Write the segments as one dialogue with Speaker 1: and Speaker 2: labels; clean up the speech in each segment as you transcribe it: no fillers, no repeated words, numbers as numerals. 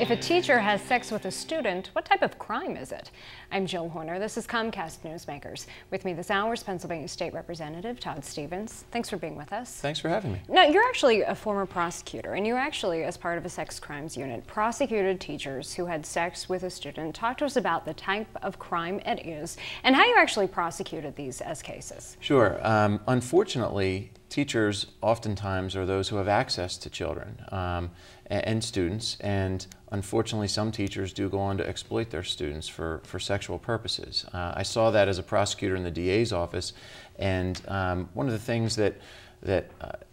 Speaker 1: If a teacher has sex with a student, what type of crime is it? I'm Jill Horner. This is Comcast Newsmakers. With me this hour is Pennsylvania State Representative Todd Stephens. Thanks for being with us.
Speaker 2: Thanks for having me.
Speaker 1: Now, you're actually a former prosecutor, and you actually, as part of a sex crimes unit, prosecuted teachers who had sex with a student. Talk to us about the type of crime it is and how you actually prosecuted these as cases.
Speaker 2: Sure. Unfortunately, teachers oftentimes are those who have access to children and students, and unfortunately some teachers do go on to exploit their students for sexual purposes. I saw that as a prosecutor in the DA's office, and one of the things that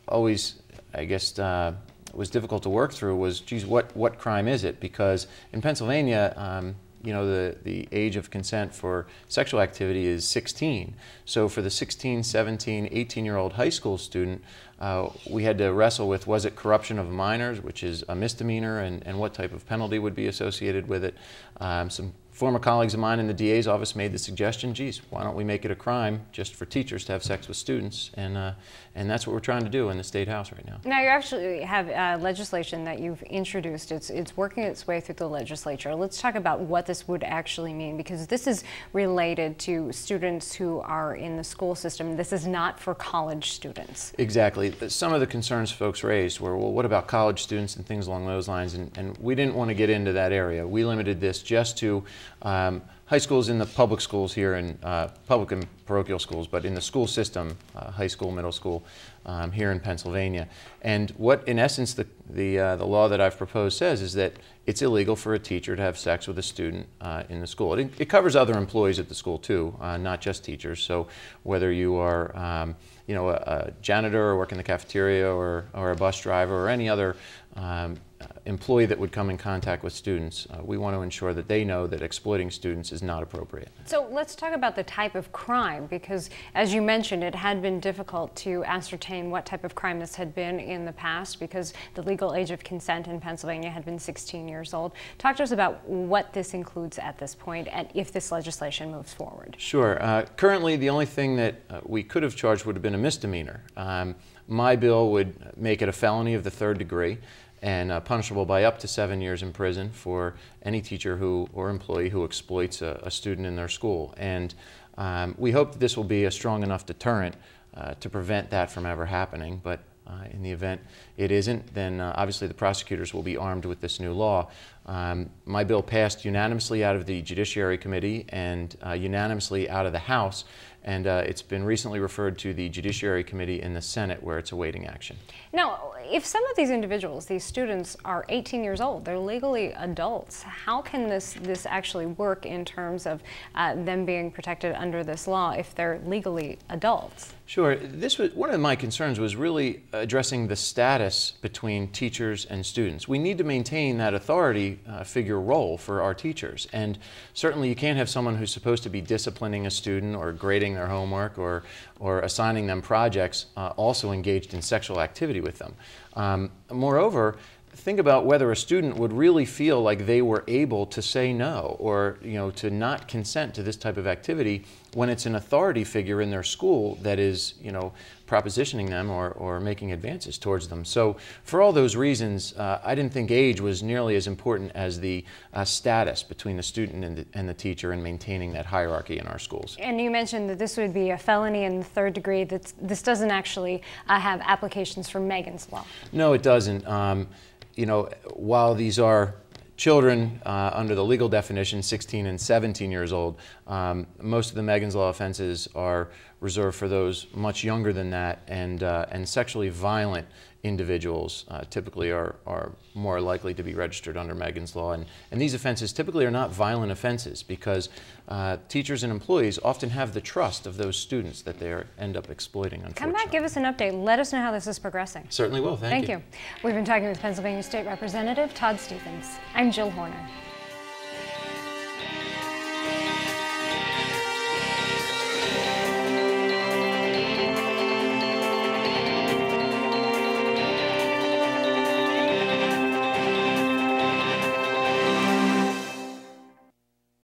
Speaker 2: always, I guess, was difficult to work through was, geez, what crime is it? Because in Pennsylvania, you know, the age of consent for sexual activity is 16. So for the 16, 17, 18-year-old high school student, we had to wrestle with, was it corruption of minors, which is a misdemeanor, and what type of penalty would be associated with it. Some former colleagues of mine in the DA's office made the suggestion, geez, why don't we make it a crime just for teachers to have sex with students? And that's what we're trying to do in the State House right now.
Speaker 1: Now, you actually have legislation that you've introduced. It's working its way through the legislature. Let's talk about what this would actually mean, because this is related to students who are in the school system. This is not for college students.
Speaker 2: Exactly. Some of the concerns folks raised were, well, what about college students and things along those lines? And we didn't want to get into that area. We limited this just to high schools in the public schools here, in public and parochial schools, but in the school system, high school, middle school, here in Pennsylvania. And what, in essence, the law that I've proposed says is that it's illegal for a teacher to have sex with a student in the school. It covers other employees at the school too, not just teachers. So whether you are, you know, a janitor or work in the cafeteria, or a bus driver, or any other employee that would come in contact with students, we want to ensure that they know that exploiting students is not appropriate. So
Speaker 1: let's talk about the type of crime, because as you mentioned, it had been difficult to ascertain what type of crime this had been in the past, because the legal age of consent in Pennsylvania had been 16 years old. Talk to us about what this includes at this point, and if this legislation moves forward.
Speaker 2: Sure. Currently, the only thing that we could have charged would have been a misdemeanor. My bill would make it a felony of the 3rd degree, and punishable by up to 7 years in prison for any teacher or employee who exploits a student in their school. And we hope that this will be a strong enough deterrent to prevent that from ever happening. But in the event it isn't, then obviously the prosecutors will be armed with this new law. My bill passed unanimously out of the Judiciary Committee and unanimously out of the House, and it's been recently referred to the Judiciary Committee in the Senate, where it's awaiting action.
Speaker 1: Now, if some of these individuals, these students, are 18 years old, they're legally adults, how can this actually work in terms of them being protected under this law if they're legally adults?
Speaker 2: Sure. This was one of my concerns, was really addressing the status between teachers and students. We need to maintain that authority figure role for our teachers, and certainly you can't have someone who's supposed to be disciplining a student or grading their homework or assigning them projects also engaged in sexual activity with them. Moreover, think about whether a student would really feel like they were able to say no, or, you know, to not consent to this type of activity when it's an authority figure in their school that is, you know, propositioning them or making advances towards them. So for all those reasons, I didn't think age was nearly as important as the status between the student and the teacher, in maintaining that hierarchy in our schools. And
Speaker 1: you mentioned that this would be a felony in the 3rd degree. This doesn't actually have applications for Megan's Law.
Speaker 2: No, it doesn't. You know, while these are children under the legal definition, 16 and 17 years old, most of the Megan's Law offenses are reserved for those much younger than that, and sexually violent individuals typically are more likely to be registered under Megan's Law. And these offenses typically are not violent offenses, because teachers and employees often have the trust of those students that they end up exploiting, unfortunately.
Speaker 1: Come back, give us an update. Let us know how this is progressing.
Speaker 2: Certainly will. Thank you.
Speaker 1: We've been talking with Pennsylvania State Representative Todd Stephens. I'm Jill Horner.